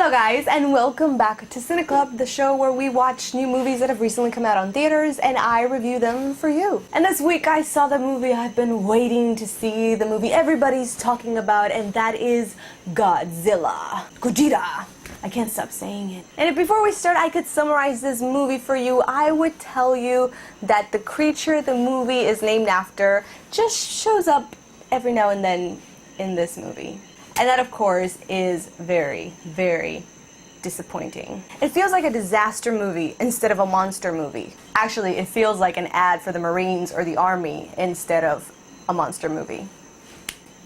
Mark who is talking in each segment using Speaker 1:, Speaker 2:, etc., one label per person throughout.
Speaker 1: Hello guys, and welcome back to Cine Club, the show where we watch new movies that have recently come out on theaters and I review them for you. And this week I saw the movie I've been waiting to see, the movie everybody's talking about, and that is Godzilla. Gojira. I can't stop saying it. And if before we start I could summarize this movie for you, I would tell you that the creature the movie is named after just shows up every now and then in this movie. And that, of course, is very, very disappointing. It feels like a disaster movie instead of a monster movie. Actually, it feels like an ad for the Marines or the Army instead of a monster movie.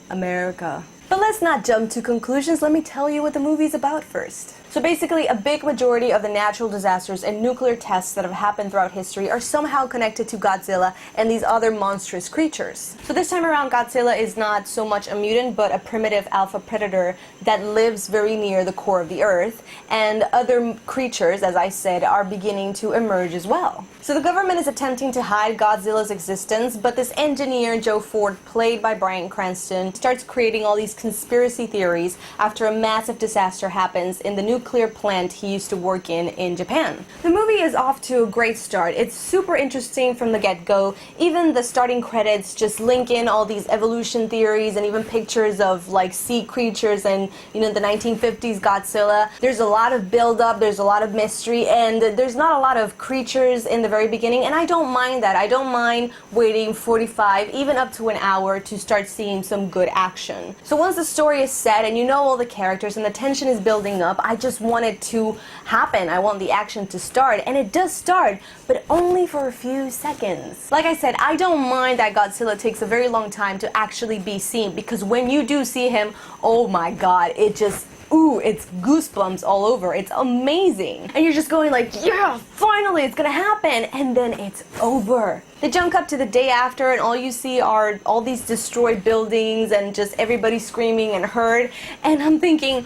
Speaker 1: America. But let's not jump to conclusions, let me tell you what the movie's about first. So basically, a big majority of the natural disasters and nuclear tests that have happened throughout history are somehow connected to Godzilla and these other monstrous creatures. So this time around, Godzilla is not so much a mutant, but a primitive alpha predator that lives very near the core of the Earth, and other creatures, as I said, are beginning to emerge as well. So the government is attempting to hide Godzilla's existence, but this engineer, Joe Ford, played by Bryan Cranston, starts creating all these conspiracy theories after a massive disaster happens in the nuclear plant he used to work in Japan. The movie is off to a great start. It's super interesting from the get-go. Even the starting credits just link in all these evolution theories and even pictures of like sea creatures and, you know, the 1950s Godzilla. There's a lot of build-up, there's a lot of mystery, and there's not a lot of creatures in the very beginning, and I don't mind that. I don't mind waiting 45, even up to an hour to start seeing some good action. So once the story is set and you know all the characters and the tension is building up, I just want it to happen. I want the action to start, and it does start, but only for a few seconds. Like I said, I don't mind that Godzilla takes a very long time to actually be seen, because when you do see him, oh my god, it just, ooh, it's goosebumps all over. It's amazing. And you're just going like, yeah, finally it's gonna happen, and then it's over. They jump up to the day after and all you see are all these destroyed buildings and just everybody screaming and hurt, and I'm thinking,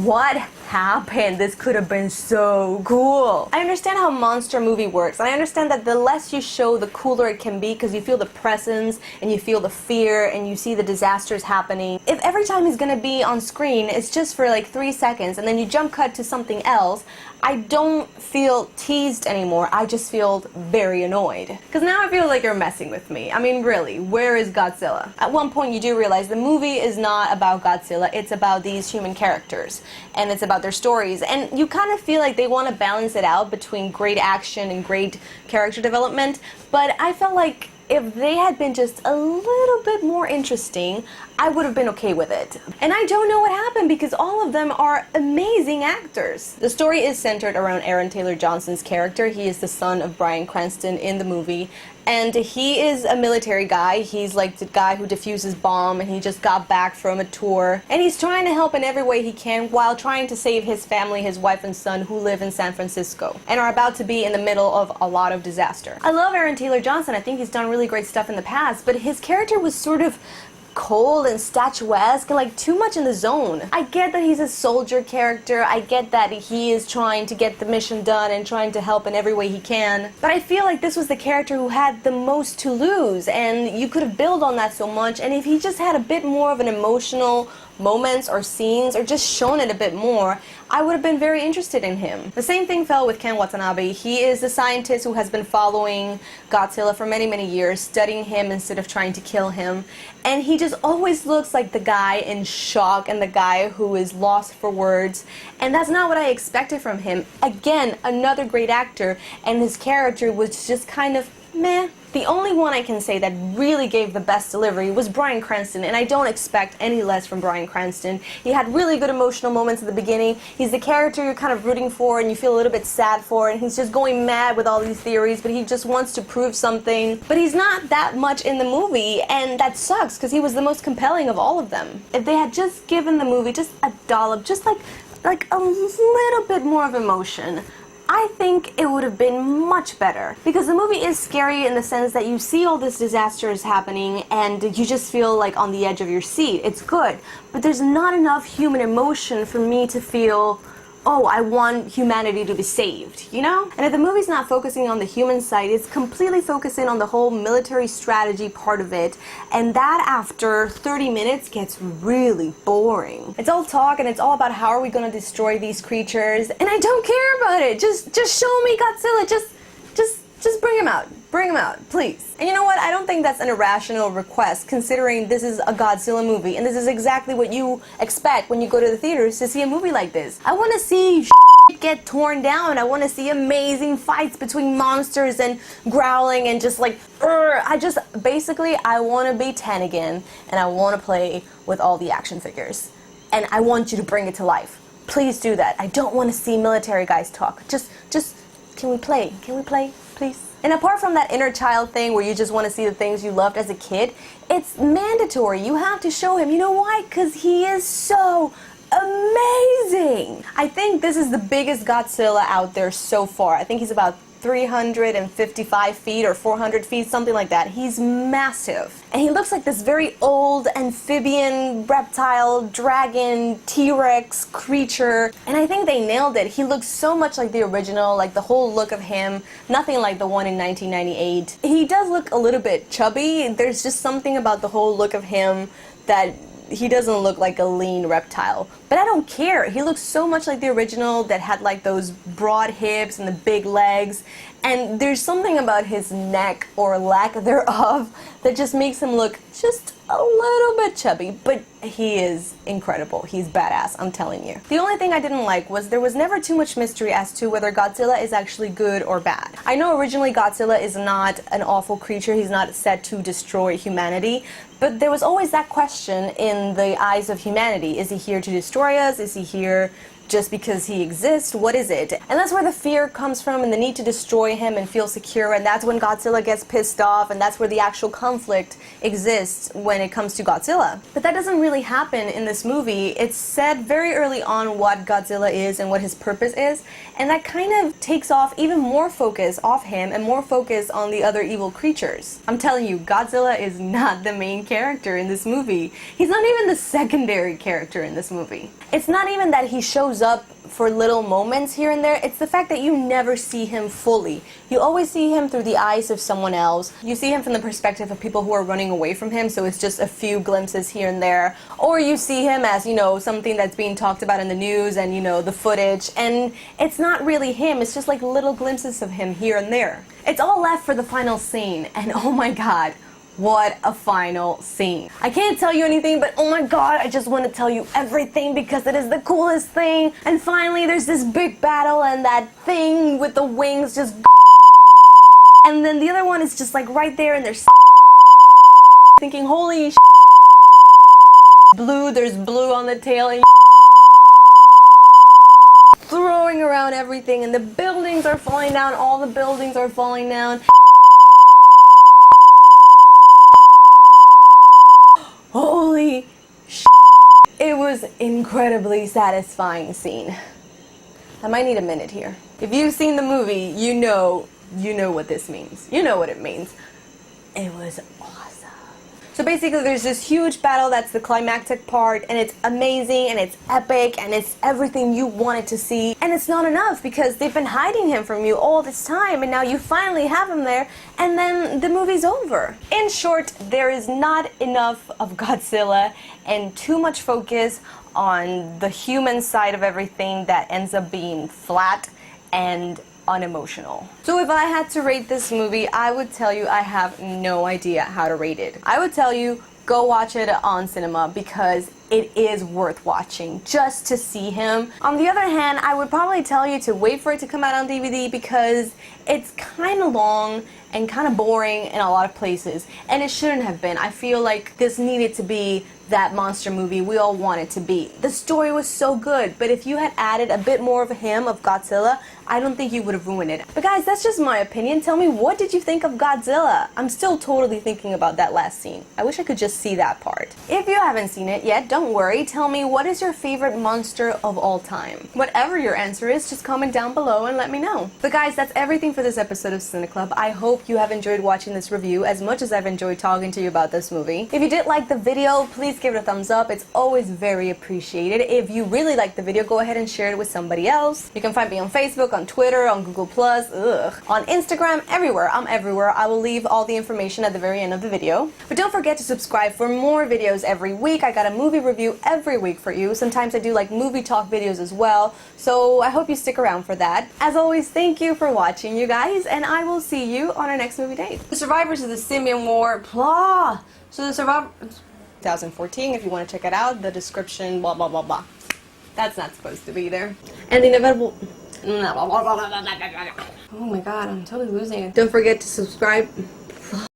Speaker 1: what happened? This could have been so cool. I understand how a monster movie works, and I understand that the less you show, the cooler it can be, because you feel the presence and you feel the fear and you see the disasters happening. If every time he's gonna be on screen it's just for like 3 seconds and then you jump cut to something else, I don't feel teased anymore. I just feel very annoyed. Because now I feel like you're messing with me. I mean, really, where is Godzilla? At one point you do realize the movie is not about Godzilla, it's about these human characters. And it's about their stories. And you kind of feel like they want to balance it out between great action and great character development. But I felt like if they had been just a little bit more interesting, I would have been okay with it. And I don't know what happened, because all of them are amazing actors. The story is centered around Aaron Taylor Johnson's character. He is the son of Bryan Cranston in the movie. And he is a military guy. He's like the guy who defuses bomb, and he just got back from a tour. And he's trying to help in every way he can while trying to save his family, his wife and son, who live in San Francisco and are about to be in the middle of a lot of disaster. I love Aaron Taylor Johnson. I think he's done really great stuff in the past, but his character was sort of cold and statuesque and like too much in the zone. I get that he's a soldier character, I get that he is trying to get the mission done and trying to help in every way he can, but I feel like this was the character who had the most to lose, and you could have built on that so much, and if he just had a bit more of an emotional moments or scenes or just shown it a bit more, I would have been very interested in him. The same thing fell with Ken Watanabe. He is the scientist who has been following Godzilla for many, many years, studying him instead of trying to kill him. And he just always looks like the guy in shock and the guy who is lost for words. And that's not what I expected from him. Again, another great actor, and his character was just kind of meh. The only one I can say that really gave the best delivery was Bryan Cranston, and I don't expect any less from Bryan Cranston. He had really good emotional moments at the beginning. He's the character you're kind of rooting for and you feel a little bit sad for, and he's just going mad with all these theories, but he just wants to prove something. But he's not that much in the movie, and that sucks because he was the most compelling of all of them. If they had just given the movie just a dollop, just like a little bit more of emotion, I think it would have been much better, because the movie is scary in the sense that you see all this disasters happening and you just feel like on the edge of your seat. It's good, but there's not enough human emotion for me to feel oh, I want humanity to be saved, you know? And if the movie's not focusing on the human side, it's completely focusing on the whole military strategy part of it, and that after 30 minutes gets really boring. It's all talk and it's all about how are we gonna destroy these creatures, and I don't care about it. Just show me Godzilla. Just bring him out. Bring him out, please. And you know what? I don't think that's an irrational request, considering this is a Godzilla movie, and this is exactly what you expect when you go to the theaters to see a movie like this. I want to see get torn down. I want to see amazing fights between monsters and growling and just like, basically, I want to be 10 again, and I want to play with all the action figures. And I want you to bring it to life. Please do that. I don't want to see military guys talk. Just, can we play? Can we play, please? And apart from that inner child thing where you just want to see the things you loved as a kid, it's mandatory. You have to show him. You know why? Because he is so amazing. I think this is the biggest Godzilla out there so far. I think he's about 355 feet or 400 feet, something like that. He's massive. And he looks like this very old amphibian, reptile, dragon, T-Rex creature. And I think they nailed it. He looks so much like the original, like the whole look of him, nothing like the one in 1998. He does look a little bit chubby. There's just something about the whole look of him that he doesn't look like a lean reptile. But I don't care. He looks so much like the original that had like those broad hips and the big legs. And there's something about his neck, or lack thereof, that just makes him look just a little bit chubby. But he is incredible. He's badass, I'm telling you. The only thing I didn't like was there was never too much mystery as to whether Godzilla is actually good or bad. I know originally Godzilla is not an awful creature. He's not set to destroy humanity. But there was always that question in the eyes of humanity. Is he here to destroy us? Is he here just because he exists? What is it? And that's where the fear comes from, and the need to destroy him and feel secure, and that's when Godzilla gets pissed off, and that's where the actual conflict exists when it comes to Godzilla. But that doesn't really happen in this movie. It's said very early on what Godzilla is and what his purpose is, and that kind of takes off even more focus off him and more focus on the other evil creatures. I'm telling you, Godzilla is not the main character in this movie. He's not even the secondary character in this movie. It's not even that he shows up for little moments here and there. It's the fact that you never see him fully. You always see him through the eyes of someone else. You see him from the perspective of people who are running away from him, so it's just a few glimpses here and there. Or you see him as, you know, something that's being talked about in the news and, you know, the footage. And it's not really him. It's just like little glimpses of him here and there. It's all left for the final scene, and oh my god, what a final scene. I can't tell you anything, but oh my god, I just want to tell you everything because it is the coolest thing. And finally, there's this big battle, and that thing with the wings just and then the other one is just like right there, and there's thinking, holy blue, there's blue on the tail, and throwing around everything, and the buildings are falling down, all the buildings are falling down. Holy it was incredibly satisfying scene. I might need a minute here. If you've seen the movie, you know what this means. You know what it means. It was awesome. So basically there's this huge battle that's the climactic part, and it's amazing and it's epic and it's everything you wanted to see. And it's not enough because they've been hiding him from you all this time, and now you finally have him there, and then the movie's over. In short, there is not enough of Godzilla and too much focus on the human side of everything that ends up being flat and unemotional. So if I had to rate this movie, I would tell you I have no idea how to rate it. I would tell you go watch it on cinema because it is worth watching just to see him. On the other hand, I would probably tell you to wait for it to come out on DVD because it's kind of long and kind of boring in a lot of places, and it shouldn't have been. I feel like this needed to be that monster movie we all want it to be. The story was so good, but if you had added a bit more of him, of Godzilla, I don't think you would have ruined it. But guys, that's just my opinion. Tell me, what did you think of Godzilla? I'm still totally thinking about that last scene. I wish I could just see that part. If you haven't seen it yet, don't don't worry, tell me, what is your favorite monster of all time? Whatever your answer is, just comment down below and let me know. But guys, that's everything for this episode of Cine Club. I hope you have enjoyed watching this review as much as I've enjoyed talking to you about this movie. If you did like the video, please give it a thumbs up. It's always very appreciated. If you really liked the video, go ahead and share it with somebody else. You can find me on Facebook, on Twitter, on Google+, on Instagram, everywhere. I'm everywhere. I will leave all the information at the very end of the video. But don't forget to subscribe for more videos every week. I got a movie review every week for you. Sometimes I do like movie talk videos as well. So I hope you stick around for that. As always, thank you for watching, you guys, and I will see you on our next movie date. The survivors of the Simian War, blah. So the survivor 2014, if you want to check it out, the description, blah blah blah blah. That's not supposed to be there. And the inevitable. Oh my god, I'm totally losing it. Don't forget to subscribe.